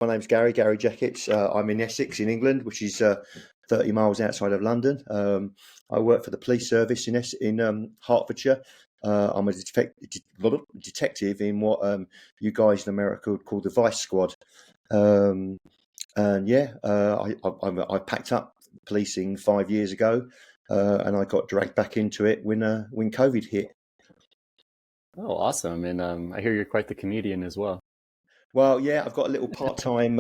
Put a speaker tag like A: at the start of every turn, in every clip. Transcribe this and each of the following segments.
A: My name's Gary Jackets. I'm in Essex, in England, which is 30 miles outside of London. I work for the police service in Hertfordshire. I'm a detective in what you guys in America would call the Vice Squad. Um, and yeah, I packed up policing 5 years ago, and I got dragged back into it when COVID hit.
B: Oh, awesome. And I hear you're quite the comedian as well.
A: Well, yeah, I've got a little part-time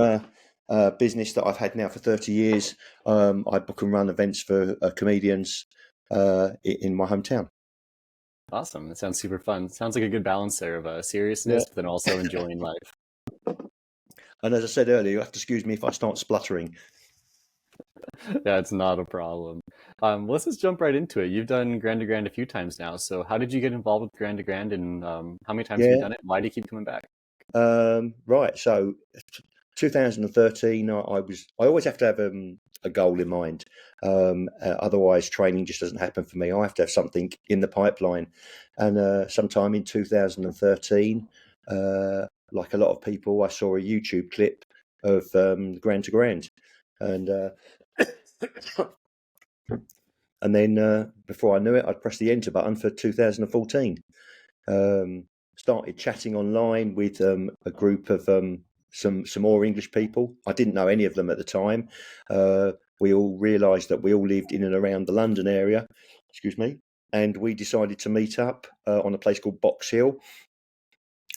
A: business that I've had now for 30 years. I book and run events for comedians in my hometown.
B: Awesome. That sounds super fun. Sounds like a good balance there of
A: Yeah.
B: seriousness, but then also enjoying life.
A: And as I said earlier, you have to excuse me if I start spluttering.
B: Yeah, it's not a problem. Let's just jump right into it. You've done Grand to Grand a few times now. So how did you get involved with Grand to Grand, and how many times have you
A: Yeah.
B: done it? Why do you keep coming back?
A: Right. So 2013, I always have to have a goal in mind. Otherwise, training just doesn't happen for me. I have to have something in the pipeline. And sometime in 2013, like a lot of people, I saw a YouTube clip of Grand to Grand, and and then before I knew it, I'd pressed the enter button for 2014. Started chatting online with a group of some more English people. I didn't know any of them at the time. We all realised that we all lived in and around the London area. Excuse me. And we decided to meet up on a place called Box Hill,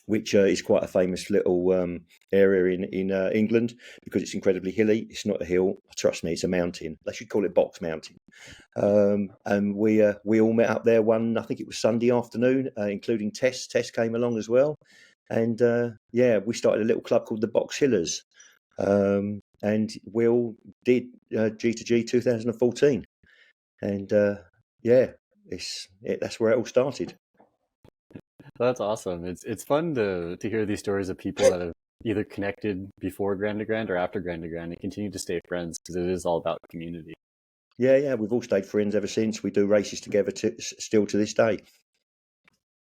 A: which is quite a famous little area in England because it's incredibly hilly. It's not a hill, trust me, it's a mountain. They should call it Box Mountain. And we all met up there I think it was Sunday afternoon, including Tess. Tess came along as well. And yeah, we started a little club called the Box Hillers. And we all did G2G 2014. And yeah, that's where it all started.
B: That's awesome. It's fun to hear these stories of people that have either connected before Grand to Grand or after Grand to Grand and continue to stay friends, because it is all about community.
A: Yeah, we've all stayed friends ever since. We do races together still to this day.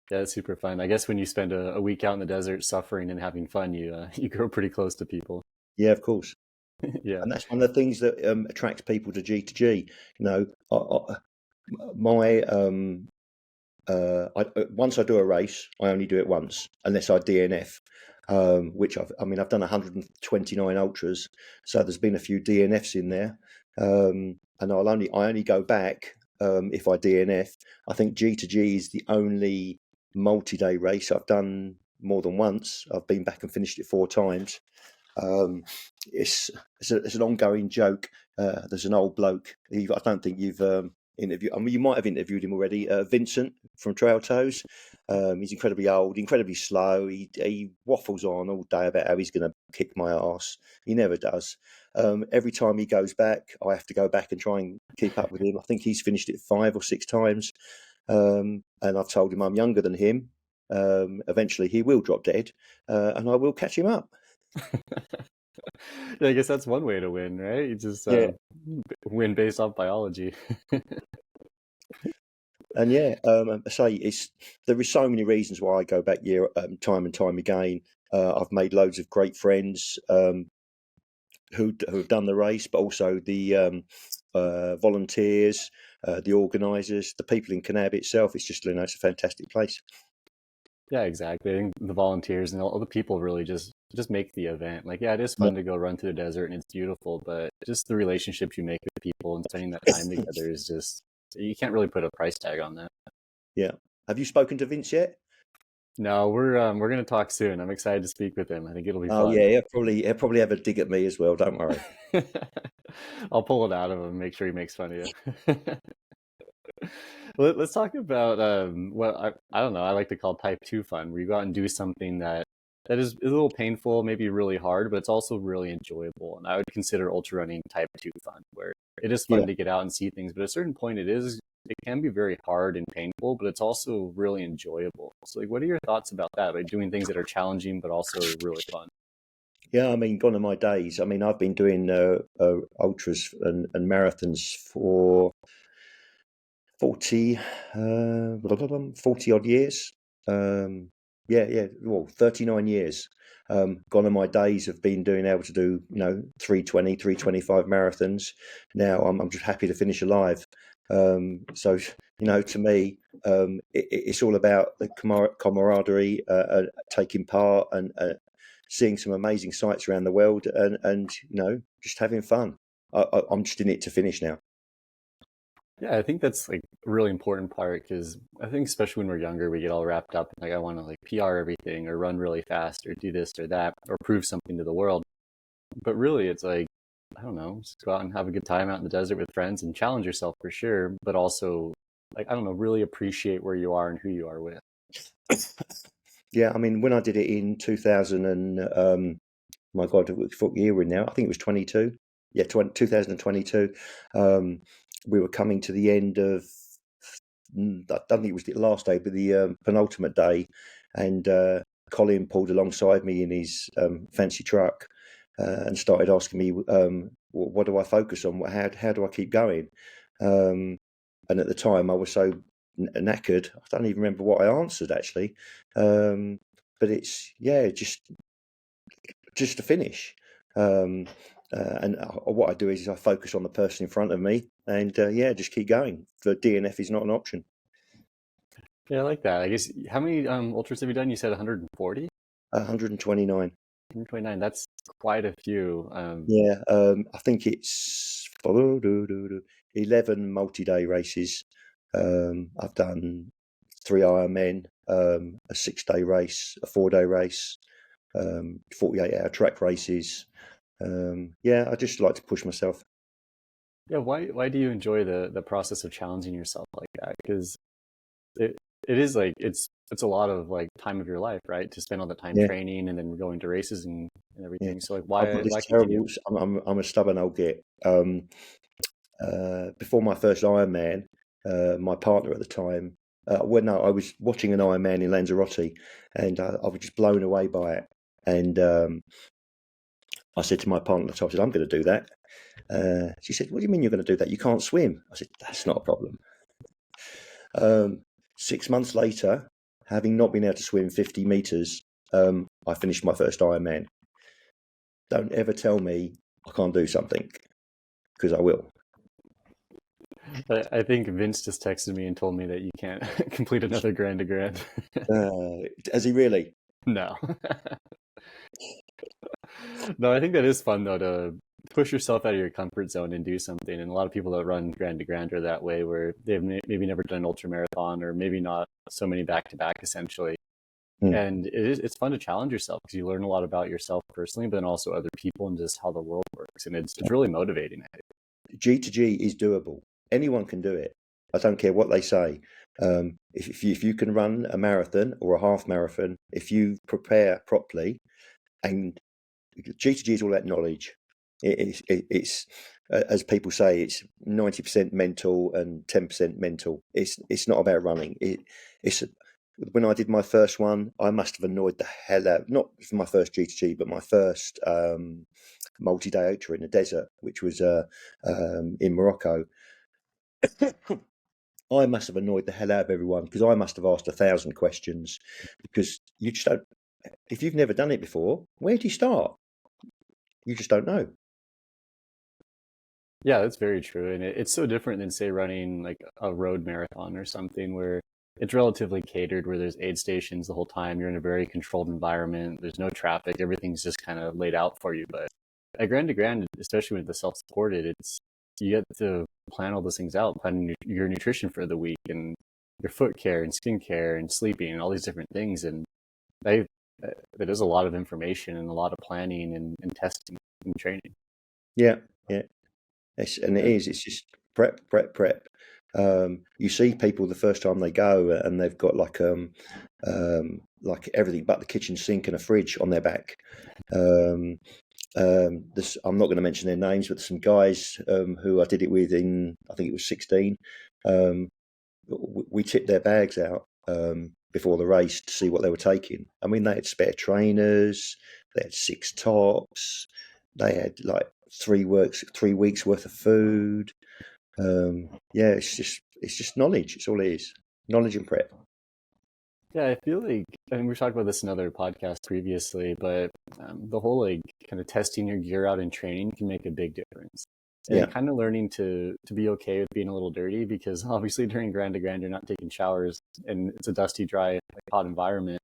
B: Yeah, it's super fun. I guess when you spend a week out in the desert suffering and having fun, you grow pretty close to people.
A: Yeah, of course.
B: Yeah.
A: And that's one of the things that attracts people to G2G. You know, once I do a race, I only do it once, unless I DNF, which I've done 129 ultras, so there's been a few DNFs in there, and I only go back if I DNF. I think G2G is the only multi-day race I've done more than once. I've been back and finished it 4 times. It's an ongoing joke. There's an old bloke. I don't think you've interviewed. I mean, you might have interviewed him already. Vincent from Trail Toes. He's incredibly old, incredibly slow. He waffles on all day about how he's going to kick my ass. He never does. Every time he goes back, I have to go back and try and keep up with him. I think he's finished it 5 or 6 times. And I've told him I'm younger than him. Eventually he will drop dead, and I will catch him up.
B: Yeah, I guess that's one way to win, right? You just win based off biology.
A: And yeah, I say there is so many reasons why I go back time and time again. I've made loads of great friends who have done the race, but also the volunteers, the organisers, the people in Kanab itself. It's just, it's a fantastic place.
B: Yeah, exactly. I think the volunteers and all the people really just make the event. Like, yeah, it is fun to go run through the desert and it's beautiful, but just the relationships you make with people and spending that time together is just, you can't really put a price tag on that.
A: Yeah. Have you spoken to Vince yet?
B: No, we're going to talk soon. I'm excited to speak with him. I think it'll be fun.
A: Oh yeah, he'll probably have a dig at me as well. Don't worry.
B: I'll pull it out of him. Make sure he makes fun of you. Let's talk about what I don't know. I like to call type 2 fun, where you go out and do something that is a little painful, maybe really hard, but it's also really enjoyable. And I would consider ultra running type 2 fun, where it is fun to get out and see things, but at a certain point, it can be very hard and painful, but it's also really enjoyable. So, like, what are your thoughts about that? Like doing things that are challenging but also really fun?
A: Yeah, I mean, gone are my days. I mean, I've been doing ultras and marathons for 40 odd years. Yeah. Well, 39 years. Gone are my days of being able to do 320, 325 marathons. Now I'm just happy to finish alive. So to me, it's all about the camaraderie, taking part, and seeing some amazing sights around the world, and just having fun. I'm just in it to finish now.
B: Yeah, I think that's like a really important part because I think especially when we're younger, we get all wrapped up in like I want to like PR everything or run really fast or do this or that or prove something to the world. But really, it's like I don't know, just go out and have a good time out in the desert with friends and challenge yourself for sure, but also like I don't know, really appreciate where you are and who you are with.
A: Yeah, I mean, when I did it in 2000 and my God, what year we're in now? I think it was 22. Yeah, 2022. We were coming to the end of, I don't think it was the last day, but the penultimate day. And Colin pulled alongside me in his fancy truck and started asking me, what do I focus on? How do I keep going? And at the time, I was so knackered, I don't even remember what I answered actually. But it's, yeah, just to finish. And what I do is I focus on the person in front of me, and just keep going. The DNF is not an option.
B: Yeah, I like that. I guess how many ultras have you done? You said 140?
A: 129.
B: 129. That's quite a few.
A: Yeah, I think it's 11 multi-day races. I've done 3 Ironmen, a 6-day race, a 4-day race, 48-hour track races. I just like to push myself.
B: Yeah, why do you enjoy the process of challenging yourself like that? Because it it is like it's a lot of like time of your life, right? To spend all the time
A: Yeah,
B: training and then going to races and
A: yeah.
B: everything. So like
A: I've got this
B: why continue?
A: terrible. I'm a stubborn old git. Before my first Ironman, my partner at the time, I was watching an Ironman in Lanzarote, and I was just blown away by it. And I said to my partner at the time, I said, "I'm going to do that." She said, "What do you mean you're going to do that? You can't swim." I said, "That's not a problem." 6 months later, having not been able to swim 50 meters, I finished my first Ironman. Don't ever tell me I can't do something, because I will.
B: I think Vince just texted me and told me that you can't complete another grand to grand.
A: Has he really?
B: No. No, I think that is fun though to push yourself out of your comfort zone and do something. And a lot of people that run grand to grand are that way, where they've maybe never done an ultra marathon or maybe not so many back to back essentially.
A: Mm.
B: And it's fun to challenge yourself because you learn a lot about yourself personally, but then also other people and just how the world works. And it's really motivating.
A: G2G is doable. Anyone can do it. I don't care what they say. If you can run a marathon or a half marathon, if you prepare properly, and G2G is all that knowledge. It's as people say, it's 90% mental and 10% mental. It's not about running. It's when I did my first one, I must have annoyed the hell out. Not for my first G2G, but my first multi-day ultra in the desert, which was in Morocco. I must have annoyed the hell out of everyone because I must have asked 1,000 questions, because you just don't. If you've never done it before, where do you start? You just don't know.
B: Yeah, that's very true. And it's so different than, say, running like a road marathon or something where it's relatively catered, where there's aid stations the whole time. You're in a very controlled environment. There's no traffic. Everything's just kind of laid out for you. But at Grand to Grand, especially with the self-supported, it's you get to plan all those things out, plan your nutrition for the week and your foot care and skin care and sleeping and all these different things. And they, there is a lot of information and a lot of planning and testing and training.
A: Yeah, yeah. And it is. It's just prep, prep, prep. You see people the first time they go, and they've got like everything but the kitchen sink and a fridge on their back. I'm not going to mention their names, but some guys who I did it with in, I think it was 16. We tipped their bags out before the race to see what they were taking. I mean, they had spare trainers, they had 6 tops, they had like 3 weeks worth of food. It's just knowledge. It's all it is. Knowledge and prep.
B: Yeah, I feel like, I mean, we talked about this in other podcasts previously, but the whole like kind of testing your gear out in training can make a big difference. And
A: Yeah.
B: kind of learning to be okay with being a little dirty because obviously during grind to grind, you're not taking showers and it's a dusty, dry, like, hot environment.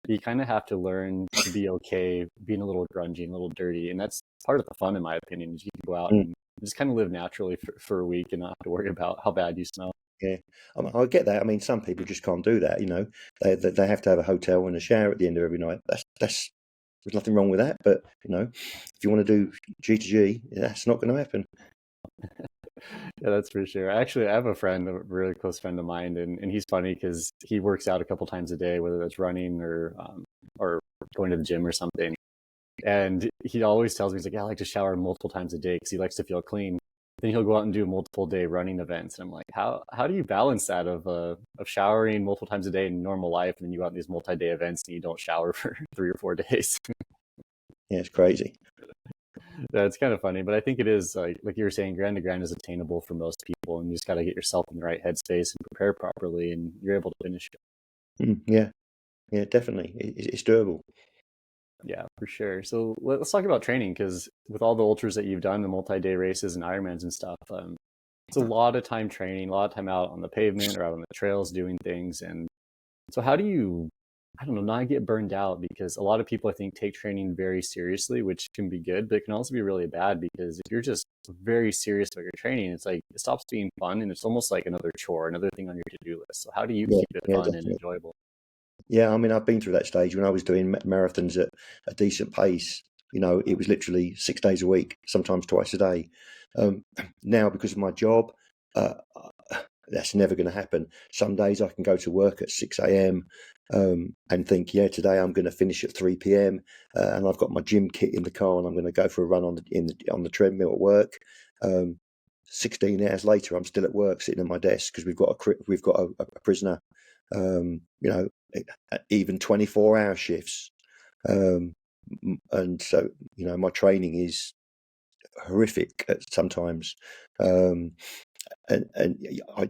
B: You kind of have to learn to be okay being a little grungy and a little dirty. And that's part of the fun, in my opinion, is you can go out
A: Mm.
B: and just kind of live naturally for a week and not have to worry about how bad you smell.
A: Yeah, I get that. I mean, some people just can't do that. They have to have a hotel and a shower at the end of every night. That's there's nothing wrong with that. But if you want to do G2G, that's not going to happen.
B: Yeah, that's for sure. Actually, I have a friend, a really close friend of mine, and he's funny because he works out a couple times a day, whether that's running or going to the gym or something. And he always tells me, he's like, yeah, I like to shower multiple times a day because he likes to feel clean. Then he'll go out and do multiple day running events, and I'm like, how do you balance that of showering multiple times a day in normal life, and then you go out in these multi-day events and you don't shower for 3 or 4 days?
A: Yeah, it's crazy.
B: Yeah, it's kind of funny, but I think it is like you were saying, grand to grand is attainable for most people, and you just got to get yourself in the right headspace and prepare properly, and you're able to finish it.
A: Yeah, yeah, definitely. It's doable.
B: Yeah, for sure. So let's talk about training because with all the ultras that you've done, the multi-day races and Ironmans and stuff, it's a lot of time training, a lot of time out on the pavement or out on the trails doing things. And so how do you, I don't know, not get burned out? Because a lot of people, I think, take training very seriously, which can be good, but it can also be really bad because if you're just very serious about your training, it's like it stops being fun and it's almost like another chore, another thing on your to-do list. So how do you
A: Yeah,
B: keep it
A: yeah,
B: fun and
A: definitely.
B: enjoyable?
A: Yeah, I mean, I've been through that stage when I was doing marathons at a decent pace. It was literally 6 days a week, sometimes twice a day. Um, Now, because of my job, uh, that's never going to happen. Some days I can go to work at 6 a.m. And think, yeah, today I'm going to finish at 3 p.m. And I've got my gym kit in the car and I'm going to go for a run on the treadmill at work. 16 hours later, I'm still at work sitting at my desk because we've got a prisoner. Um, you know, even 24-hour shifts. And so, my training is horrific at sometimes. Um, and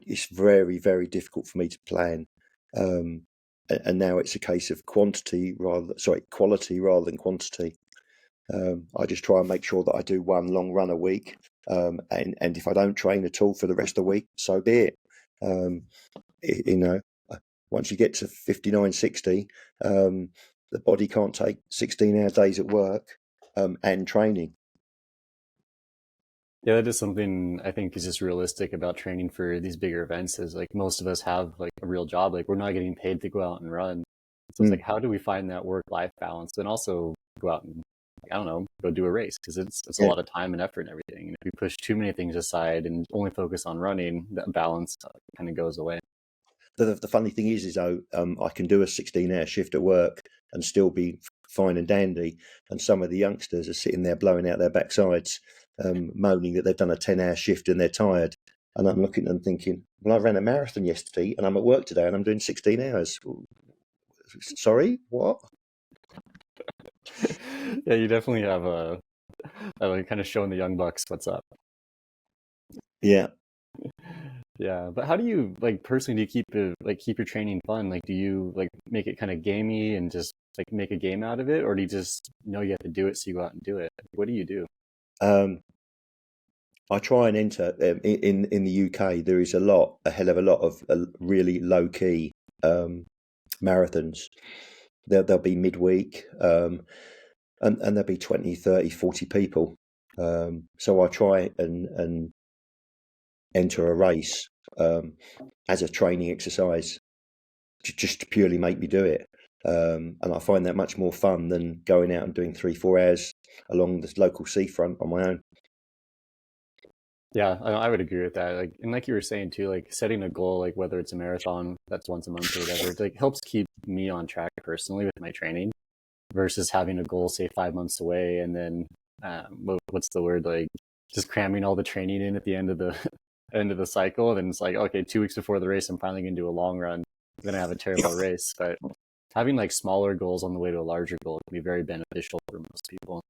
A: it's very, very difficult for me to plan. And now it's a case of quality rather than quantity. I just try and make sure that I do one long run a week. And if I don't train at all for the rest of the week, so be it. Um, you know, once you get to 59, 60, the body can't take 16-hour days at work and training.
B: Yeah, that is something I think is just realistic about training for these bigger events is like most of us have like a real job. Like we're not getting paid to go out and run. So it's like,
A: Mm,
B: how do we find that work-life balance and also go out and, I don't know, go do a race? Because it's a
A: yeah.
B: lot of time and effort and everything. And if we push too many things aside and only focus on running, that balance kind of goes away.
A: The funny thing is though, I can do a 16-hour shift at work and still be fine and dandy. And some of the youngsters are sitting there blowing out their backsides, moaning that they've done a 10-hour shift and they're tired. And I'm looking at them thinking, well, I ran a marathon yesterday and I'm at work today and I'm doing 16 hours. Sorry, what?
B: Yeah, you definitely have kind of showing the young bucks what's up.
A: Yeah.
B: Yeah, but how do you like personally do you keep your training fun? Like do you like make it kind of gamey and just like make a game out of it, or do you just know you have to do it so you go out and do it? What do you do?
A: Um, I try and enter in the UK. There is a hell of a lot of really low key marathons. They'll be midweek, and there'll be 20, 30, 40 people. So I try and enter a race as a training exercise, just to purely make me do it. And I find that much more fun than going out and doing 3, 4 hours along the local seafront on my own.
B: Yeah, I would agree with that. Like, and like you were saying too, like setting a goal, like whether it's a marathon that's once a month or whatever, it like helps keep me on track personally with my training versus having a goal, say 5 months away, and then what's the word, like just cramming all the training in at the end of the end of the cycle. And then it's like, okay, 2 weeks before the race, I'm finally gonna do a long run. Then I have a terrible race. But having like smaller goals on the way to a larger goal can be very beneficial for most people.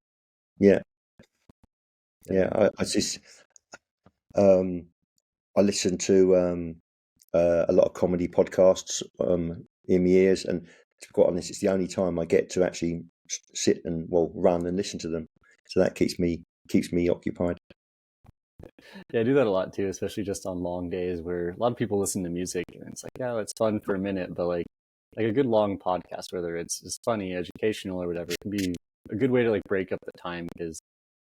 A: Yeah,
B: Yeah.
A: yeah. I just I listen to a lot of comedy podcasts. in my ears, and to be quite honest, it's the only time I get to actually sit and run and listen to them. So that keeps me occupied.
B: Yeah, I do that a lot too, especially just on long days where a lot of people listen to music and it's like, yeah, it's fun for a minute, but like a good long podcast, whether it's funny, educational, or whatever, can be a good way to like break up the time because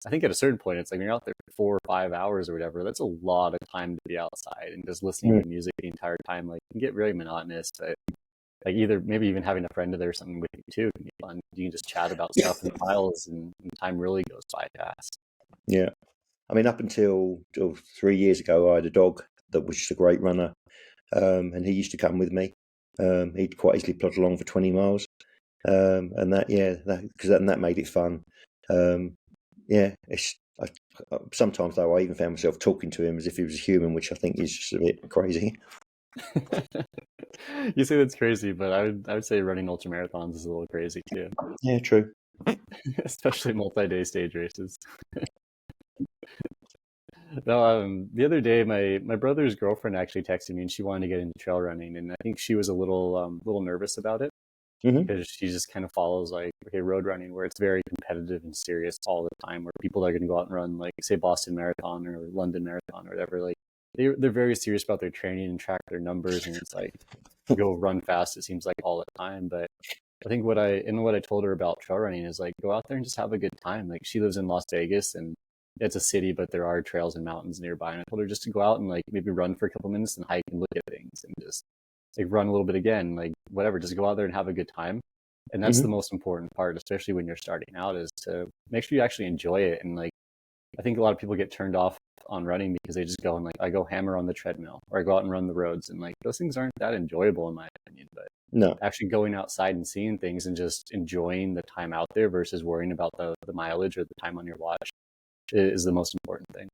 B: I think at a certain point, it's like when you're out there for 4 or 5 hours or whatever, that's a lot of time to be outside and just listening to music the entire time. Like, can get very monotonous. But like either maybe even having a friend there or something with you too can be fun. You can just chat about stuff in miles, and time really goes by fast.
A: Yeah, I mean, up until 3 years ago, I had a dog that was just a great runner, and he used to come with me. He'd quite easily plod along for 20 miles, and that made it fun. Sometimes though I even found myself talking to him as if he was a human, which I think is just a bit crazy.
B: You say that's crazy, but I would say running ultra marathons is a little crazy too.
A: Yeah, true.
B: Especially multi-day stage races. No, the other day my brother's girlfriend actually texted me and she wanted to get into trail running, and I think she was a little nervous about it
A: Hmm.
B: because she just kind of follows like road running where it's very competitive and serious all the time, where people are going to go out and run like say Boston Marathon or London Marathon or whatever, like they're very serious about their training and track their numbers, and it's like go run fast, it seems like all the time. But I think what I told her about trail running is like go out there and just have a good time. Like she lives in Las Vegas and it's a city, but there are trails and mountains nearby. And I told her just to go out and like maybe run for a couple minutes and hike and look at things and just like run a little bit again, like whatever, just go out there and have a good time. And that's the
A: Hmm.
B: most important part, especially when you're starting out, is to make sure you actually enjoy it. And like I think a lot of people get turned off on running because they just go and like I go hammer on the treadmill or I go out and run the roads, and like those things aren't that enjoyable in my opinion. But
A: No.
B: actually going outside and seeing things and just enjoying the time out there versus worrying about the mileage or the time on your watch is the most important thing.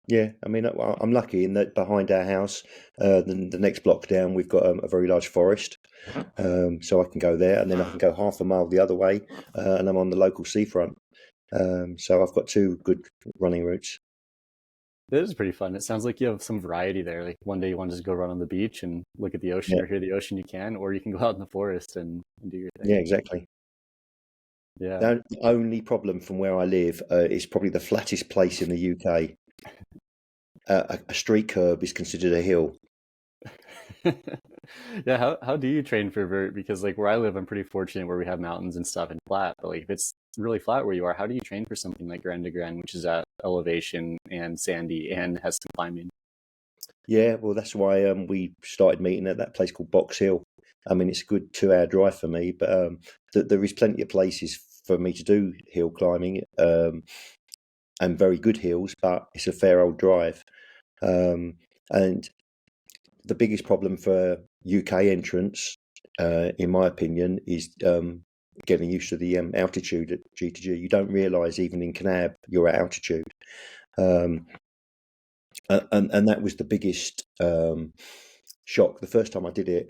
A: Yeah, I mean, I'm lucky in that behind our house, the next block down, we've got a very large forest, so I can go there, and then I can go half a mile the other way, and I'm on the local seafront. So I've got two good running routes.
B: It is pretty fun. It sounds like you have some variety there. Like one day you want to just go run on the beach and look at the ocean
A: Yeah,
B: or hear the ocean, you can, or you can go out in the forest and do your thing.
A: yeah, exactly.
B: Yeah.
A: The only problem from where I live is probably the flattest place in the UK. A street curb is considered a hill.
B: Yeah, how do you train for vert? Because like where I live, I'm pretty fortunate where we have mountains and stuff and flat. But like if it's really flat where you are, how do you train for something like Grand de Grand, which is at elevation and sandy and has some climbing?
A: Yeah, well, that's why we started meeting at that place called Box Hill. I mean, it's a good 2 hour drive for me, but there is plenty of places for me to do hill climbing, and very good hills, but it's a fair old drive. And the biggest problem for UK entrants, in my opinion, is getting used to the altitude at G2G. You don't realise even in Kanab you're at altitude. Um, and that was the biggest shock. The first time I did it,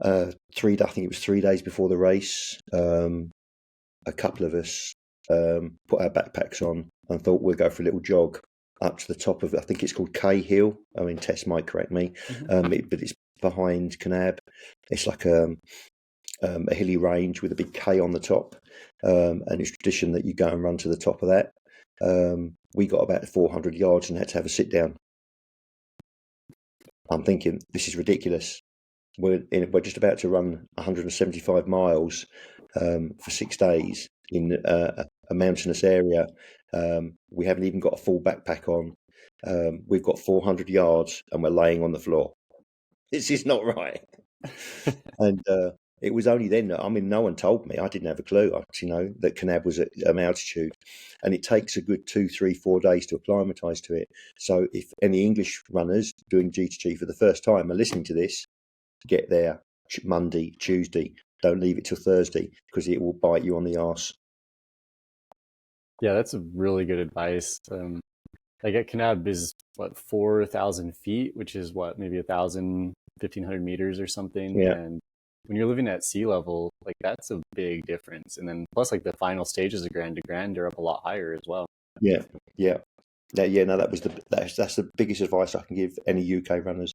A: I think it was 3 days before the race. A couple of us put our backpacks on and thought we'd go for a little jog up to the top of, I think it's called K Hill. I mean, Tess might correct me, but it's behind Kanab. It's like a hilly range with a big K on the top, and it's tradition that you go and run to the top of that. We got about 400 yards and had to have a sit down. I'm thinking, this is ridiculous. We're just about to run 175 miles for 6 days in a mountainous area. We haven't even got a full backpack on. We've got 400 yards and we're laying on the floor. This is not right. And it was only then that, I mean, no one told me. I didn't have a clue, that Kanab was at altitude. And it takes a good 2, 3, 4 days to acclimatise to it. So if any English runners doing G2G for the first time are listening to this, get there Monday, Tuesday. Don't leave it till Thursday because it will bite you on the arse.
B: Yeah, that's a really good advice. Like at Kanab is what 4,000 feet, which is what maybe 1,500 meters or something.
A: Yeah,
B: And when you're living at sea level, like that's a big difference. And then plus like the final stages of Grand de Grand are up a lot higher as well.
A: yeah, yeah. Yeah, no, that's the biggest advice I can give any UK runners.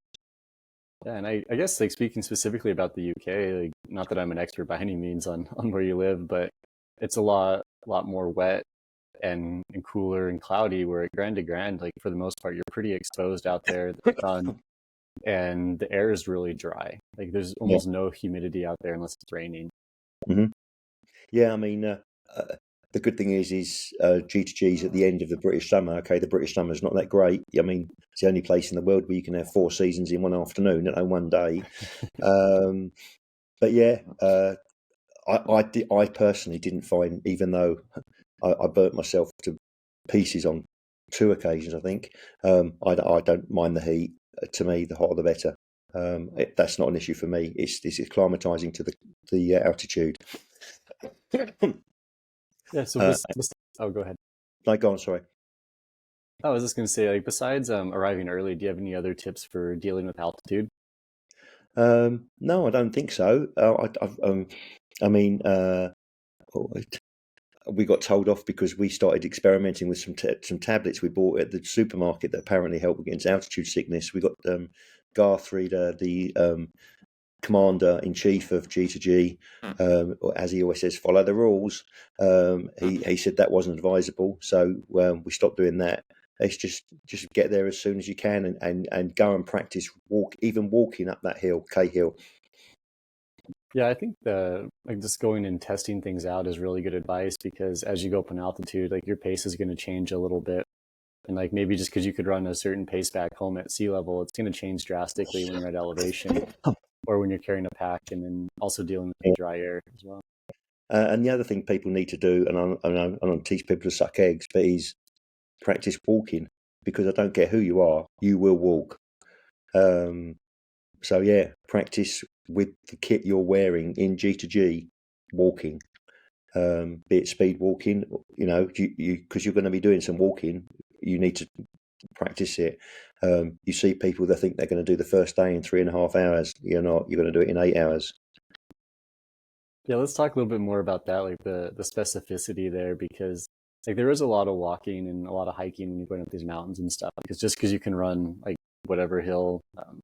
B: Yeah, and I guess like speaking specifically about the UK, like not that I'm an expert by any means on where you live, but it's a lot more wet and cooler and cloudy. Where at Grand de Grand, like for the most part, you're pretty exposed out there, the sun, and the air is really dry. Like there's
A: Yeah.
B: almost no humidity out there unless it's raining.
A: Hmm. Yeah, I mean, the good thing is G2G's at the end of the British summer. Okay, the British summer's not that great. I mean, it's the only place in the world where you can have 4 seasons in one afternoon, and one day. Um, but yeah, I personally didn't find, even though I burnt myself to pieces on 2 occasions, I think. I don't mind the heat. To me, the hotter the better. That's not an issue for me. It's acclimatizing to the altitude.
B: Yeah. So
A: Uh,
B: oh, go ahead.
A: no, go on. Sorry.
B: I was just gonna say, like, besides arriving early, do you have any other tips for dealing with altitude?
A: No, I don't think so. I mean, we got told off because we started experimenting with some tablets we bought at the supermarket that apparently help against altitude sickness. We got Garth Reader, the commander in chief of G2G, as he always says, follow the rules. He said that wasn't advisable, so we stopped doing that. It's just get there as soon as you can and go and practice walking up that hill, K Hill.
B: Yeah, I think the like just going and testing things out is really good advice because as you go up in altitude, like your pace is going to change a little bit. And like maybe just because you could run a certain pace back home at sea level, it's going to change drastically when you're at elevation or when you're carrying a pack and then also dealing with the dry air as well.
A: And the other thing people need to do, and I don't teach people to suck eggs, but is practice walking, because I don't care who you are, you will walk. So yeah, practice with the kit you're wearing in G2G walking, be it speed walking, because you're going to be doing some walking, you need to practice it. You see people that think they're going to do the first day in 3.5 hours. You're not. You're going to do it in 8 hours.
B: Yeah, let's talk a little bit more about that, like the specificity there, because like there is a lot of walking and a lot of hiking when you're going up these mountains and stuff. Because just because you can run like whatever hill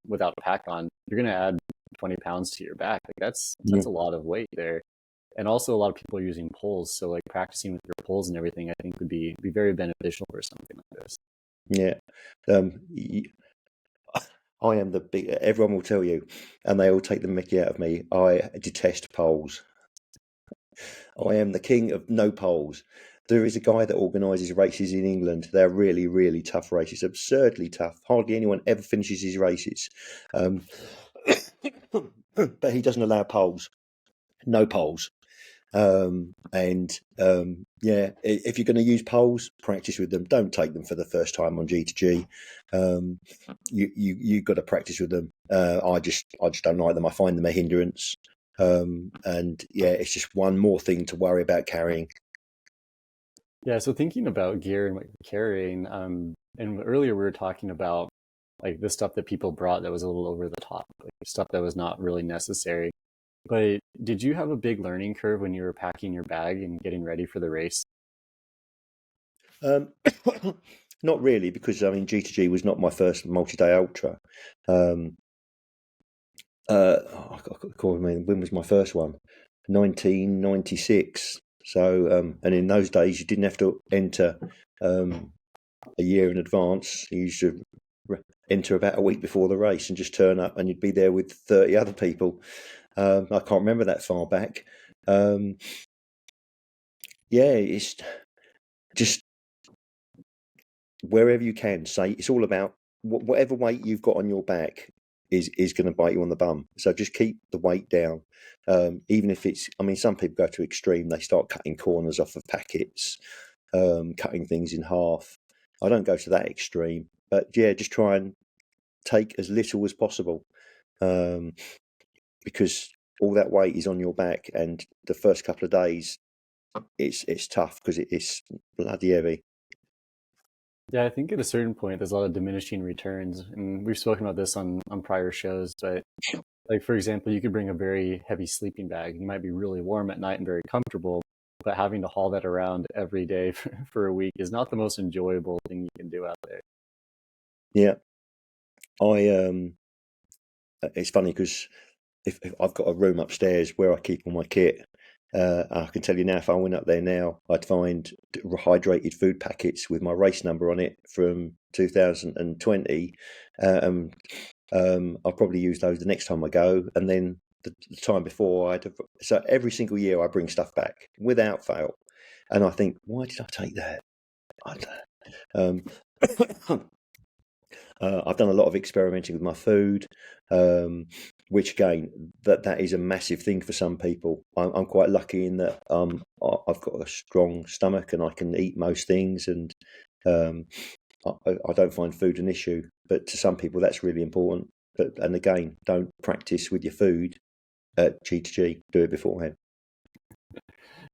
B: without a pack on, you're gonna add 20 pounds to your back. Like that's
A: Mm.
B: a lot of weight there. And also a lot of people are using poles, so like practicing with your poles and everything, I think would be very beneficial for something like this.
A: Yeah. I am the big. Everyone will tell you, and they all take the mickey out of me. I detest poles. I am the king of no poles. There is a guy that organises races in England. They're really, really tough races, absurdly tough. Hardly anyone ever finishes his races. Um, but he doesn't allow poles. No poles. Yeah, if you're going to use poles, practice with them. Don't take them for the first time on G2G. You got to practice with them. I just don't like them. I find them a hindrance. And yeah, it's just one more thing to worry about carrying.
B: Yeah, so thinking about gear and what you're carrying, and earlier we were talking about like the stuff that people brought that was a little over the top, like stuff that was not really necessary. But did you have a big learning curve when you were packing your bag and getting ready for the race?
A: Um, Not really, because I mean G2G was not my first multi-day ultra. Um, I mean, when was my first one? 1996. So, and in those days, you didn't have to enter a year in advance. You used to enter about a week before the race and just turn up, and you'd be there with 30 other people. I can't remember that far back. Um, yeah, it's just wherever you can. Say it's all about whatever weight you've got on your back is going to bite you on the bum. So just keep the weight down. Even if it's, I mean, some people go to extreme. They start cutting corners off of packets, cutting things in half. I don't go to that extreme, but yeah, just try and take as little as possible, um, because all that weight is on your back, and the first couple of days it's tough because it's bloody heavy.
B: Yeah, I think at a certain point there's a lot of diminishing returns, and we've spoken about this on prior shows. But like for example, you could bring a very heavy sleeping bag. You might be really warm at night and very comfortable, but having to haul that around every day for a week is not the most enjoyable thing you can do out there.
A: Yeah, I it's funny because if I've got a room upstairs where I keep all my kit, I can tell you now, if I went up there now, I'd find hydrated food packets with my race number on it from 2020. I'll probably use those the next time I go, and then the time before so every single year I bring stuff back without fail, and I think, why did I take that? I've done a lot of experimenting with my food, which again, that is a massive thing for some people. I'm quite lucky in that I've got a strong stomach and I can eat most things, and I don't find food an issue. But to some people, that's really important. And again, don't practice with your food at G2G. Do it beforehand.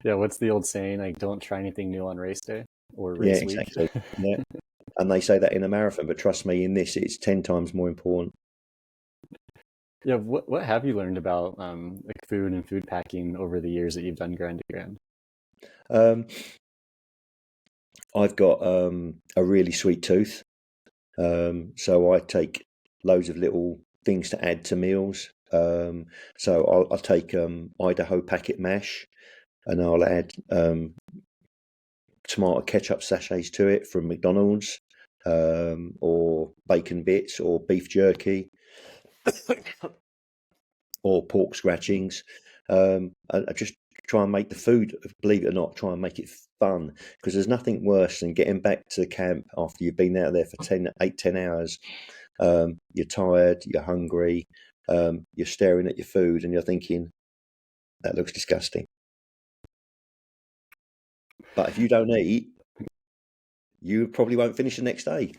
B: Yeah, what's the old saying? Like, don't try anything new on race day or race week.
A: Exactly. Yeah. And they say that in a marathon, but trust me, in this, it's 10 times more important.
B: Yeah, what have you learned about like food and food packing over the years that you've done Grand to Grand?
A: I've got a really sweet tooth, so I take loads of little things to add to meals. So I'll take Idaho packet mash, and I'll add tomato ketchup sachets to it from McDonald's, or bacon bits, or beef jerky, or pork scratchings. I just try and make the food, believe it or not, try and make it fun, because there's nothing worse than getting back to camp after you've been out there for 10 hours. You're tired, you're hungry, you're staring at your food and you're thinking, that looks disgusting. But if you don't eat, you probably won't finish the next day.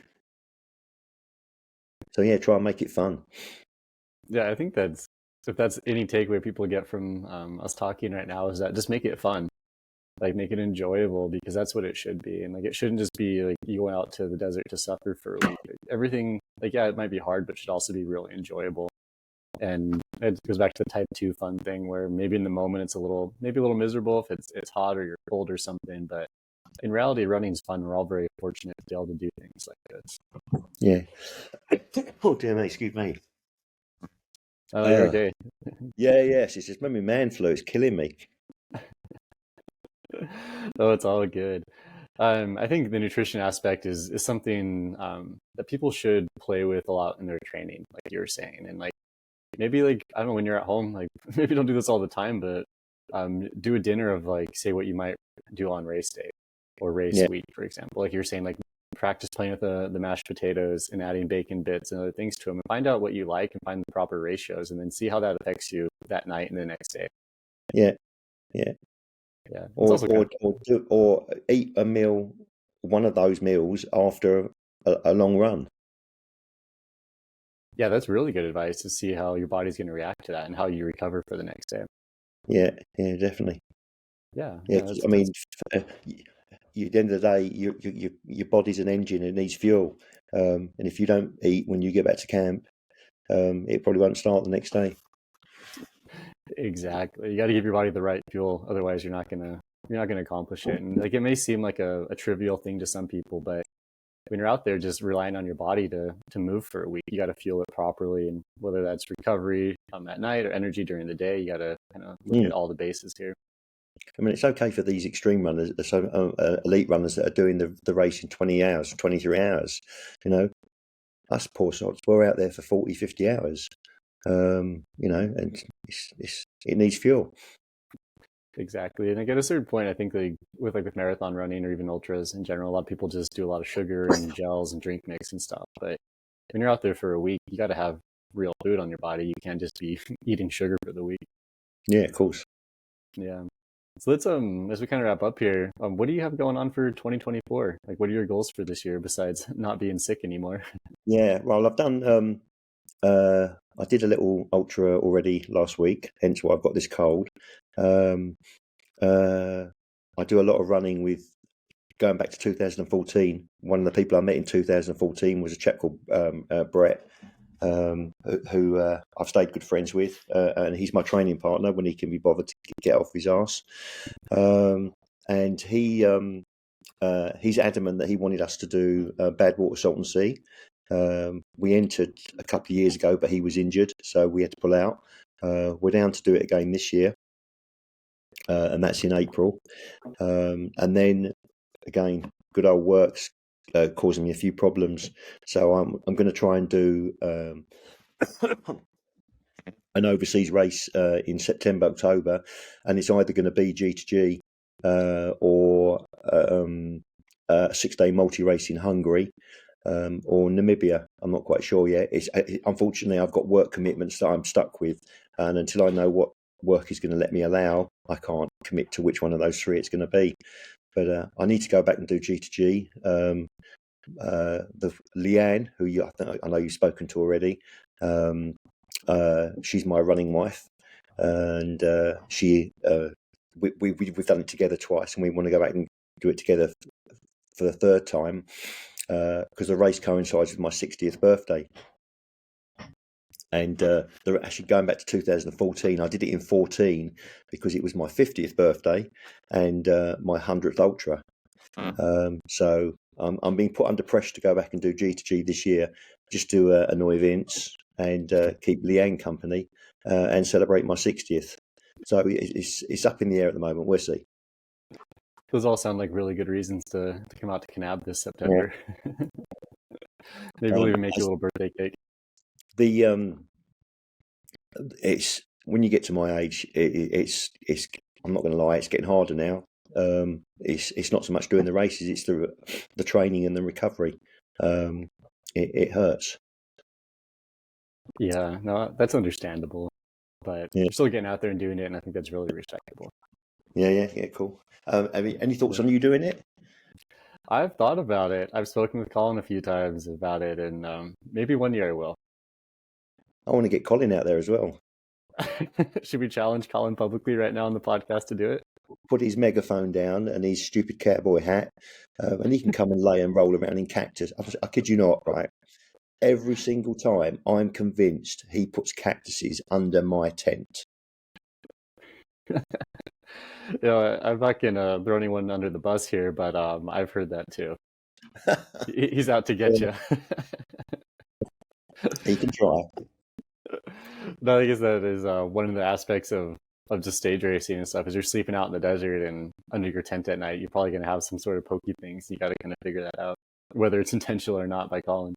A: So yeah, try and make it fun.
B: Yeah, I think if that's any takeaway people get from us talking right now, is that just make it fun, like make it enjoyable, because that's what it should be. And like, it shouldn't just be like you go out to the desert to suffer for a week. Everything, like, yeah, it might be hard, but it should also be really enjoyable. And it goes back to the type 2 fun thing, where maybe in the moment it's maybe a little miserable if it's hot or you're cold or something, but in reality, running's fun. We're all very fortunate to be able to do things like this.
A: Yeah. Oh dear me, excuse me.
B: Oh, you're okay.
A: Yes, it's just maybe man flu. It's killing me.
B: Oh, it's all good. I think the nutrition aspect is something that people should play with a lot in their training, like you were saying. And like, maybe, like, I don't know, when you're at home, like, maybe don't do this all the time, but do a dinner of, like, say what you might do on race day or race week, for example. Like you were saying, like, practice playing with the mashed potatoes and adding bacon bits and other things to them, and find out what you like and find the proper ratios, and then see how that affects you that night and the next day.
A: Yeah. Or eat a meal, one of those meals after a long run.
B: Yeah, that's really good advice, to see how your body's going to react to that and how you recover for the next day.
A: Yeah, definitely.
B: Yeah.
A: I mean, at the end of the day, your body's an engine. It needs fuel, and if you don't eat when you get back to camp, it probably won't start the next day.
B: Exactly. You got to give your body the right fuel, otherwise you're not gonna accomplish it. And like, it may seem like a trivial thing to some people, but when you're out there just relying on your body to move for a week, you got to fuel it properly. And whether that's recovery at night or energy during the day, you got to kind of look at all the bases here.
A: I mean, it's okay for these extreme runners, elite runners that are doing the race in 20 hours, 23 hours. You know, us poor sods, we're out there for 40, 50 hours. And it needs fuel.
B: Exactly. And like, at a certain point, I think, like with marathon running or even ultras in general, a lot of people just do a lot of sugar and gels and drink mix and stuff. But when you're out there for a week, you got to have real food on your body. You can't just be eating sugar for the week.
A: Yeah, of course.
B: Yeah. So let's as we kind of wrap up here, what do you have going on for 2024? Like, what are your goals for this year besides not being sick anymore?
A: Yeah, well, I've done I did a little ultra already last week, hence why I've got this cold. I do a lot of running with, going back to 2014. One of the people I met in 2014 was a chap called Brett, who I've stayed good friends with, and he's my training partner when he can be bothered to get off his arse. And he's adamant that he wanted us to do Badwater Salton Sea, We entered a couple of years ago, but he was injured, so we had to pull out. We're down to do it again this year, and that's in April. And then again, good old work's causing me a few problems, so I'm going to try and do an overseas race in September, October, and it's either going to be G2G or a 6-day multi-race in Hungary. Or Namibia. I'm not quite sure yet. Unfortunately, I've got work commitments that I'm stuck with, and until I know what work is going to let me allow, I can't commit to which one of those three it's going to be. But I need to go back and do G2G. The Leanne, who I know you've spoken to already, she's my running wife, and we've done it together twice, and we want to go back and do it together for the third time. Because the race coincides with my 60th birthday, and they're actually going back to 2014. I did it in 14 because it was my 50th birthday and my 100th ultra. So I'm being put under pressure to go back and do G2G this year, just to annoy Vince and keep Leanne company and celebrate my 60th. So it's up in the air at the moment. We'll see.
B: Those all sound like really good reasons to come out to Kanab this September. Yeah. Maybe we'll even make you a little birthday cake.
A: It's when you get to my age, it's I'm not going to lie, it's getting harder now. It's not so much doing the races, it's the training and the recovery. It hurts.
B: Yeah, no, that's understandable, but you're still getting out there and doing it, and I think that's really respectable.
A: Yeah, cool. Any thoughts on you doing it?
B: I've thought about it. I've spoken with Colin a few times about it, and maybe one year I will.
A: I want to get Colin out there as well.
B: Should we challenge Colin publicly right now on the podcast to do it?
A: Put his megaphone down and his stupid cowboy hat, and he can come and lay and roll around in cactus. I kid you not, right? Every single time, I'm convinced he puts cactuses under my tent.
B: I'm not gonna throw anyone under the bus here, but I've heard that too. He's out to get you.
A: He can try.
B: No, I guess that is one of the aspects of just stage racing and stuff. Is you're sleeping out in the desert and under your tent at night, you're probably gonna have some sort of pokey things. You got to kind of figure that out, whether it's intentional or not by Colin.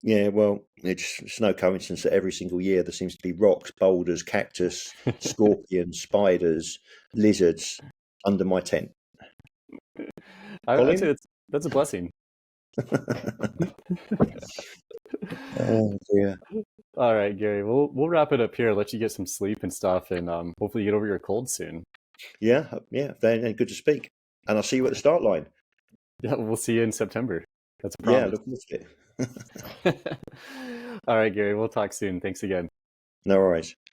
A: Yeah, well, it's no coincidence that every single year there seems to be rocks, boulders, cactus, scorpions, spiders, lizards under my tent.
B: I'd say that's a blessing.
A: Oh dear.
B: All right, Gary. We'll wrap it up here. Let you get some sleep and stuff, and hopefully you get over your cold soon.
A: Yeah. Then good to speak, and I'll see you at the start line.
B: Yeah, we'll see you in September. That's a promise.
A: Yeah, look forward to it.
B: All right, Gary. We'll talk soon. Thanks again.
A: No worries.